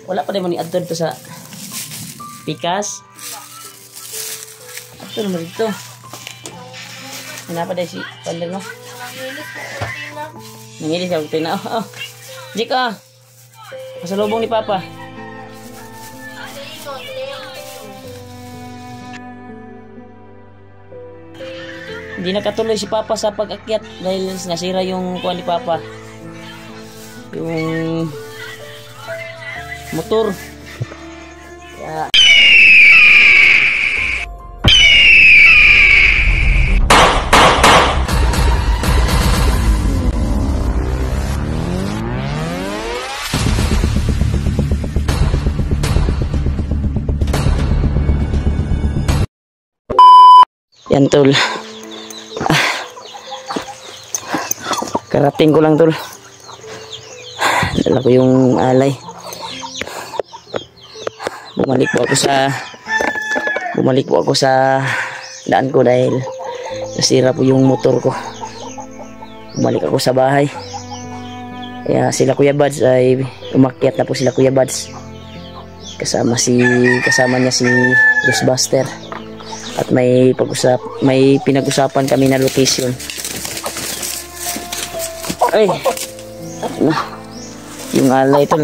Wala pa rin mo ni Adton to sa pikas. Ito naman dito. Kenapa deh si pandel mo? Nangilis ka, buti na. Oh. Jika, pasalubong ni Papa. Hindi nakatuloy si Papa sa pag-akyat dahil nasira yung kuha ni Papa. Yung motor. Kaya yan tol. Karating ko lang tol. Dala ko yung alay. Bumalik po ako sa daan ko dahil nasira po yung motor ko. Bumalik ako sa bahay. Kaya sila Kuya Buds ay umakyat na po sila Kuya Buds. Kasama niya si Ghostbuster. At may pinag-usapan kami na location. Ay. Yung alay ito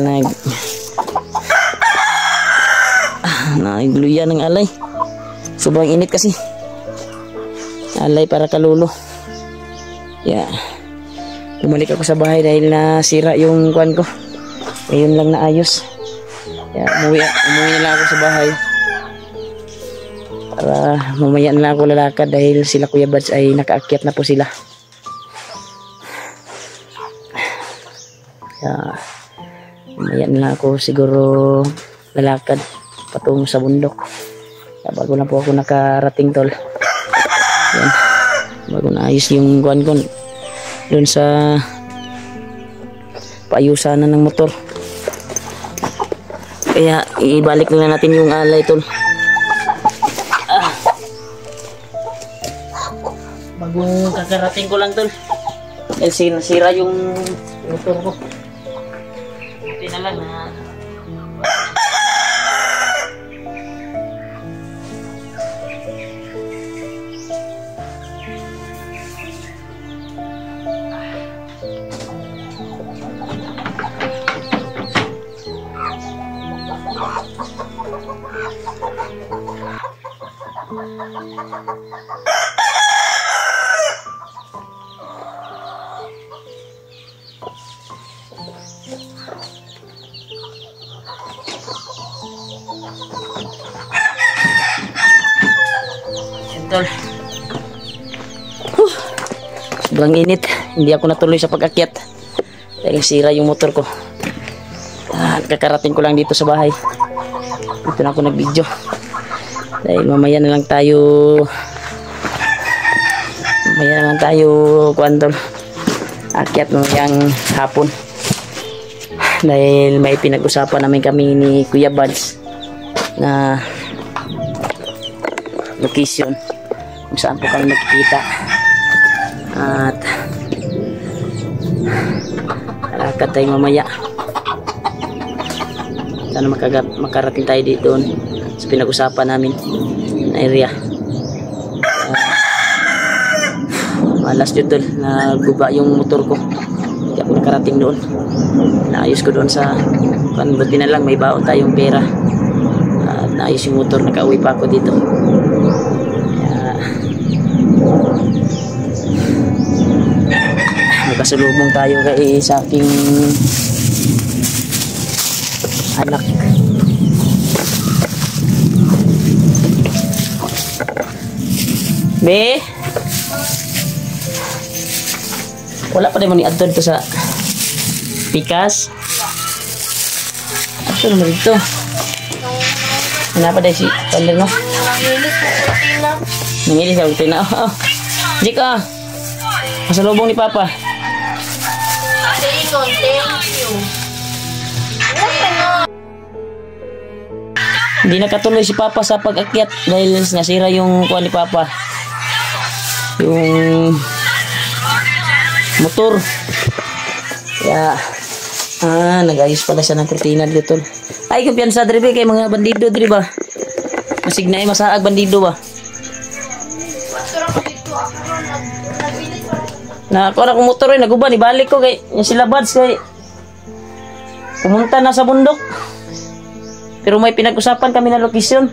nagluya ng alay. Sobrang init kasi. Alay para kalulo. Yeah. Bumalik ako sa bahay dahil nasira yung kuwan ko. Ayun lang naayos. Yeah, umuwi na lang ako sa bahay. Para mamaya na ako lalakad dahil sila Kuya Buds ay nakaakyat na po sila. Kaya mamaya na ako siguro lalakad patungo sa bundok. Kaya bago na po ako nakarating tol. Yan. Bago naayos yung kuwan ko doon sa paayusanan ng motor. Kaya ibalik na natin yung alay tol. Bagong kakarating ko lang tol. Nasira yung motor ko. Buti na lang na tol. Sobrang init. Hindi ako natuloy sa pag-akyat dahil sira yung motor ko. Kakarating ko lang dito sa bahay. Dito na ako nag-video dahil mamaya na lang tayo kuwan tol, akyat mamayang hapon dahil may pinag-usapan namin kami ni Kuya Buds na location kung saan po kami nakikita at lakad tayo mamaya. Sana makarating tayo dito sa pinag-usapan namin na area. Malas dito tol, naguba yung motor ko. Hindi ako nakarating doon. Naayos ko doon sa buti na lang may baon tayong pera. Naayos yung motor, nakauwi pa ako dito. Nakasalubong tayo kay sa aking anak. Be, wala pa rin mo ni Adton to sa pikas. Ito naman dito. Kenapa deh si pandel mo? Nangilis ka, buti na. Oh. Jika, pasalubong ni Papa. Thank you. Hindi nakatuloy si Papa sa pag-akyat dahil nasira yung kuha ni Papa. Yung motor. Kaya Nag-ayos pala siya ng kurtina dito tol. Ay, kumpiyansa diri ba kay mga bandido diri ba? Masig na masaag bandido ba? Na ako na kung motor ay naguban, ibalik ko kay yung sila buds kay pumunta na sa bundok. Pero may pinag-usapan kami na lokasyon.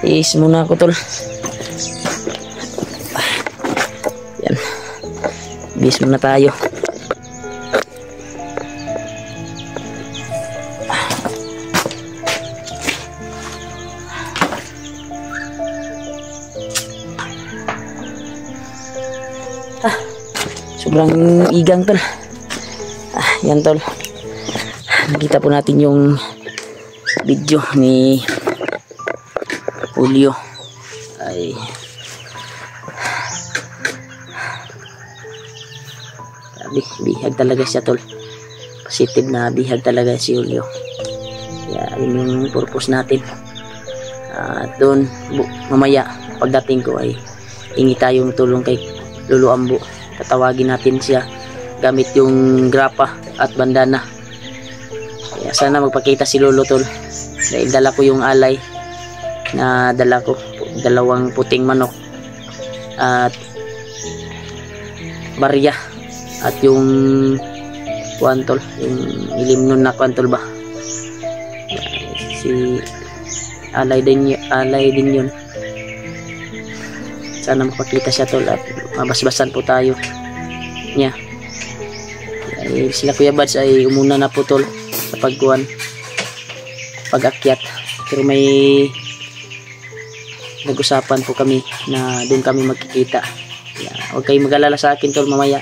Is muna ako tol. Yan. Bis muna tayo. Sobrang igang tol. Yan tol. Nakita po natin yung video ni Julio. Ay bihag talaga siya tol. Positive na bihag talaga si Julio. Kaya yun yung purpose natin. At doon mamaya pagdating ko ay hingi tayong tulong kay Lolo Ambo. Tatawagin natin siya gamit yung grapa at bandana. Kaya sana magpakita si Lolo tol. Dahil dala ko yung alay na dala ko. 2 puting manok at barya. At yung kuantol, yung ilimnon na kuantol ba? Si alay din yun. Sana makakita siya tol at mabasbasan po tayo niya. Ay, sila Kuya Buds ay umuna na po tol sa pag-akyat. Pero may nag-usapan po kami na doon kami magkikita. Huwag kayong mag-alala sa akin tol mamaya.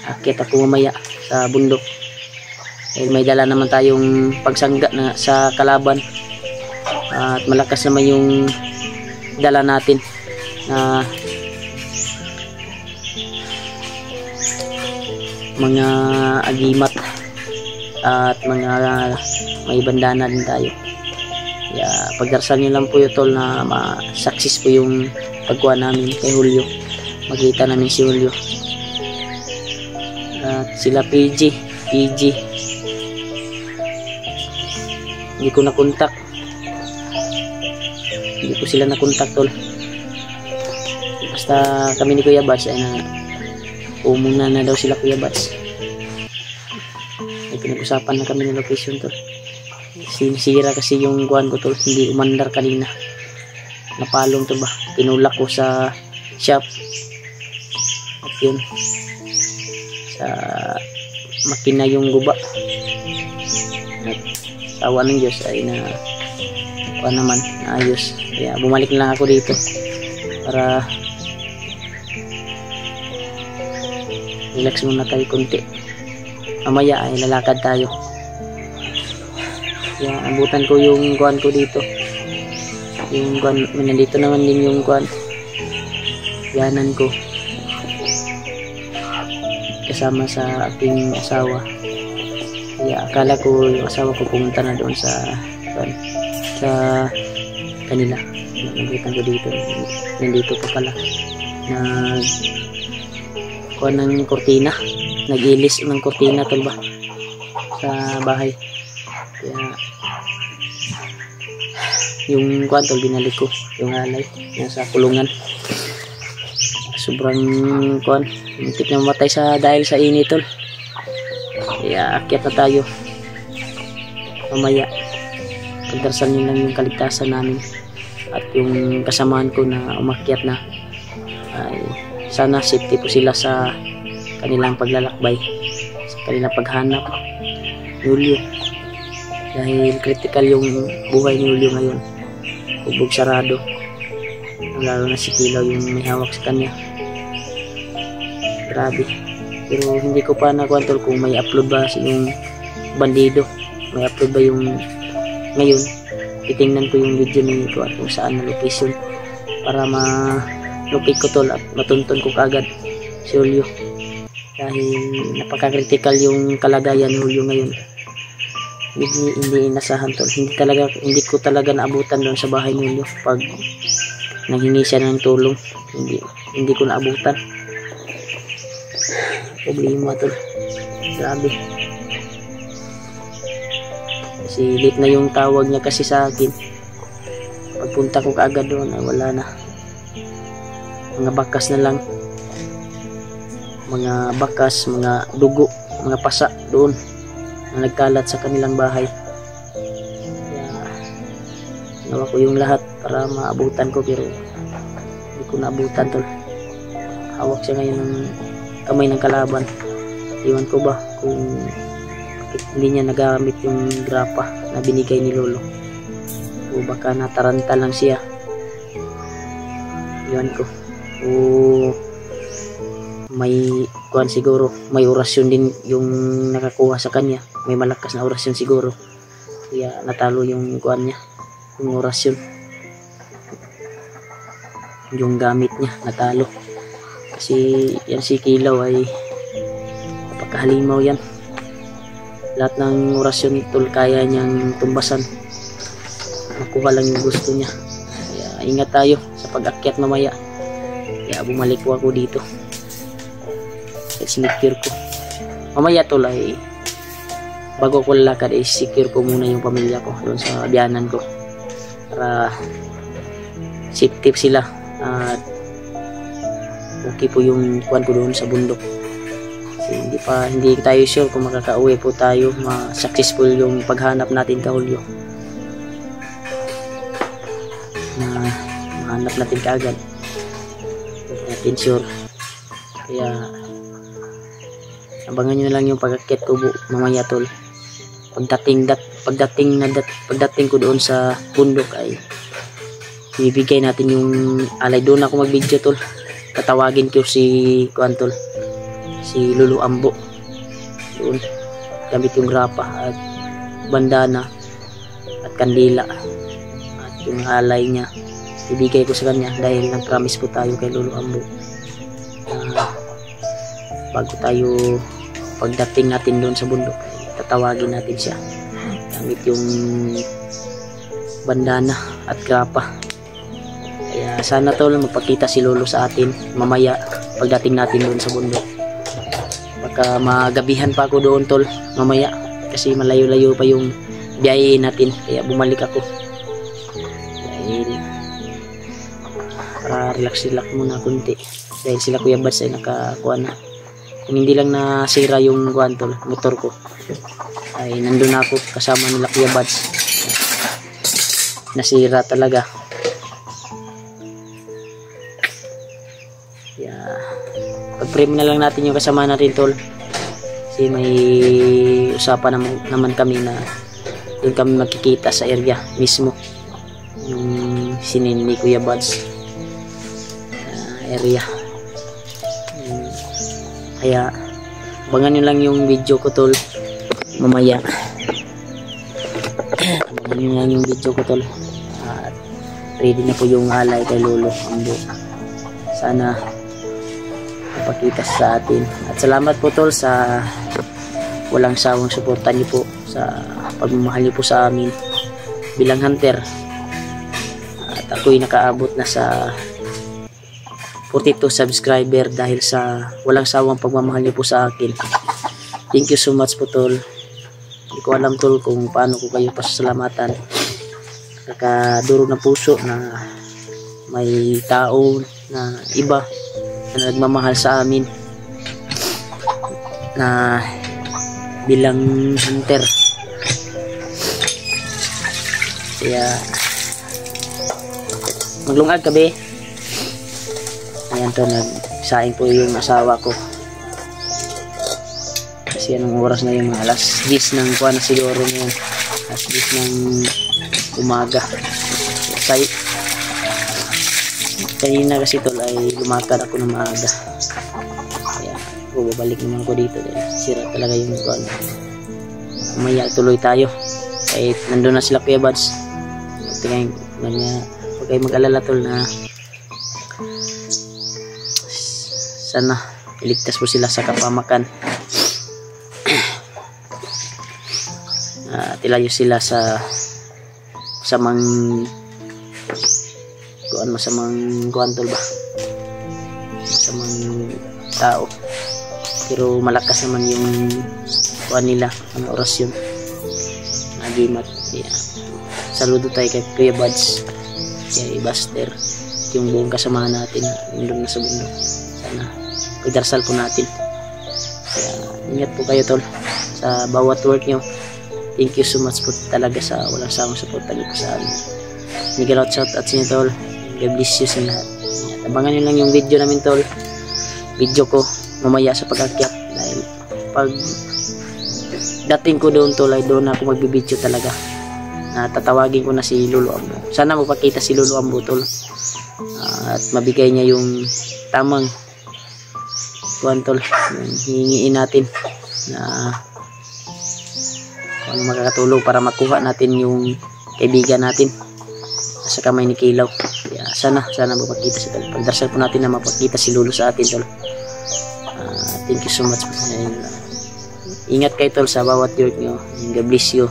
Akyat ako mamaya sa bundok. May dala naman tayong pagsangga na sa kalaban. At malakas naman yung dala natin na mga agimat at mga may bandana din tayo. Kaya pagdarasal nyo lang po yung tol na ma-success po yung pagkuha namin kay Julio. Makita namin si Julio. At sila PG hindi ko nakontak. Hindi ko sila nakontak tol. Basta kami ni Kuya Buds ay na umuna na daw sila Kuya Buds. Ay pinag-usapan na kami ng location tol. Sinisira kasi yung kuhan ko tol. Hindi umandar kanina. Napalong to ba. Tinulak ko sa shop. At yun. Sa makina yung guba. At tawa ng Diyos ay na kuhan naman. Naayos. Kaya bumalik na lang ako dito. Para relax muna tayo konti. Mamaya ay lalakad tayo. Kaya abutan ko yung kuhan ko dito. Yung kuhan, nandito naman din yung kuhan. Yanan ko. Kasama sa aking asawa. Kaya akala ko yung asawa ko pumunta na doon sa kuhan, sa kanila. Nabutan ko dito. Nandito pa pala. Kuha ng kortina, nag-ilis ng kortina tol ba sa bahay. Kaya yung kuha tol binalik ko yung alay nasa kulungan. Sobrang kuha, muntik na mamatay dahil sa init tol. Kaya akyat na tayo mamaya. Pagdarasal nyo lang yung kaligtasan namin at yung kasamaan ko na umakyat na ay sana safety po sila sa kanilang paglalakbay, sa kanilang paghanap ni Julio. Dahil critical yung buhay ni Julio ngayon. Hubog sarado. Lalo na si Kilaw yung may hawak sa kanya. Grabe. Pero hindi ko pa nakwantol kung may upload ba yung bandido. May upload ba yung ngayon. Titingnan ko yung video ni ko at kung saan na location para lupit ko tol at matuntun ko kaagad si Julio. Dahil napaka-critical yung kalagayan ni Julio ngayon. Hindi inasahan tol. Hindi ko talaga naabutan doon sa bahay ni Julio pag nanghingi siya ng tulong. Hindi ko naabutan. problema tol. Grabe. Kasi late na yung tawag niya kasi sa akin. Pagpunta ko kaagad doon, wala na. Mga bakas na lang. Mga bakas, mga dugo, mga pasa doon na nagkalat sa kanilang bahay. Kaya ginawa ko yung lahat para maabutan ko, pero hindi ko naabutan tol. Hawak siya ngayon ng kamay ng kalaban. Iwan ko ba kung hindi niya nagamit yung grapa na binigay ni lolo, o baka nataranta lang siya. Iwan ko, o may kuan siguro, may orasyon din yung nakakuha sa kanya, may malakas na orasyon siguro, kaya natalo yung kuan niya, yung orasyon, yung gamit niya natalo. Kasi yan si Kilaw ay napakahalimaw yan. Lahat ng orasyon tol kaya niyang tumbasan, makuha lang yung gusto niya. Kaya ingat tayo sa pag-akyat mamaya. Kaya bumalik po ako dito. Secure ko mamaya tol, ay bago ko lalakad ay secure ko muna yung pamilya ko doon sa biyanan ko para safety sila at okay po yung kuwan ko doon sa bundok. Kasi hindi tayo sure kung makakauwi po tayo, successful yung paghanap natin kahulyo, na mahanap natin kaagad, hindi natin sure. Kaya abangan nyo na lang yung pag-akyat ko mamaya tol. Pagdating ko doon sa bundok ay ibibigay natin yung alay. Doon ako mag-video tol. Tatawagin ko si kuan tol, si Lulu Ambo doon, gamit yung grapa at bandana at kandila at yung alay niya ibigay ko sa kanya, dahil nag-promise po tayo kay Lulu Ambo bago tayo pagdating natin doon sa bundok ay tatawagin natin siya gamit yung bandana at grapa. Kaya sana tol magpakita si Lolo sa atin mamaya pagdating natin doon sa bundok. Baka magabihan pa ako doon tol mamaya kasi malayo-layo pa yung biyahe natin, kaya bumalik ako dahil para relax muna kunti, dahil sila Kuya Bads ay nakakuha na. Kung hindi lang nasira yung kuwan tol, motor ko, ay nandun ako kasama nila Kuya Bads. Nasira talaga. Kaya pag-frame na lang natin yung kasama natin tol, kasi may usapan naman kami na doon kami magkikita sa area mismo, yung sinin ni Kuya Bads area. Kaya abangan nyo lang yung video ko tol mamaya. Abangan nyo lang yung video ko tol. At ready na po yung alay kay Lolo Ambo. Sana mapakita sa atin. At salamat po tol sa walang sawang suporta nyo po, sa pagmamahal nyo po sa amin bilang hunter. At ako'y nakaabot na sa 42 subscriber dahil sa walang sawang pagmamahal niyo po sa akin. Thank you so much po tol. Hindi ko alam tol kung paano ko kayo pasasalamatan. Nakadurog na puso na may tao na iba na nagmamahal sa amin na bilang hunter. Kaya maglungag ka be. Ayan to, nagsaing po yung asawa ko. Kasi anong oras na yung mga alas 10 ng kuwan na siguro ngayon. Alas 10 ng umaga. Kanina kasi tol ay lumakad ako ng maaga. Kaya babalik naman ako dito dahil sira talaga yung kuwan. Mamaya tuloy tayo. Kahit nandun na sila Kuya Bads. Huwag kayo mag-alala tol na sana iligtas po sila sa kapamakan. Tilayo sila sa masamang kuwan tol ba, masamang tao. Pero malakas naman yung kuha nila, ang orasyon. Nagimat. Yeah. Saludo tayo kay Kuya Buds, kay Buster, yung buong kasamahan natin nandun na sa mundo. Sana pagdarasal po natin. Kaya ingat po kayo tol sa bawat work nyo. Thank you so much po talaga sa walang samang support niyo po sa amin. Miguel out shout at sa inyo tol. God bless you sa lahat. Abangan nyo lang yung video namin tol. Video ko mamaya sa pag-akyat. Dahil pag dating ko doon tol ay doon ako magbibideo talaga. Tatawagin ko na si Lolo Ambo. Sana magpakita si Lolo Ambo tol. At mabigay niya yung tamang kuwan tol. Hihingiin natin na ano makakatulong para makuha natin yung kaibigan natin sa kamay ni Kilaw. Kaya sana mapakita si tol. Pagdarasal po natin na mapakita si Lolo sa atin tol. Thank you so much. Ingat kayo tol sa bawat work nyo. God bless you.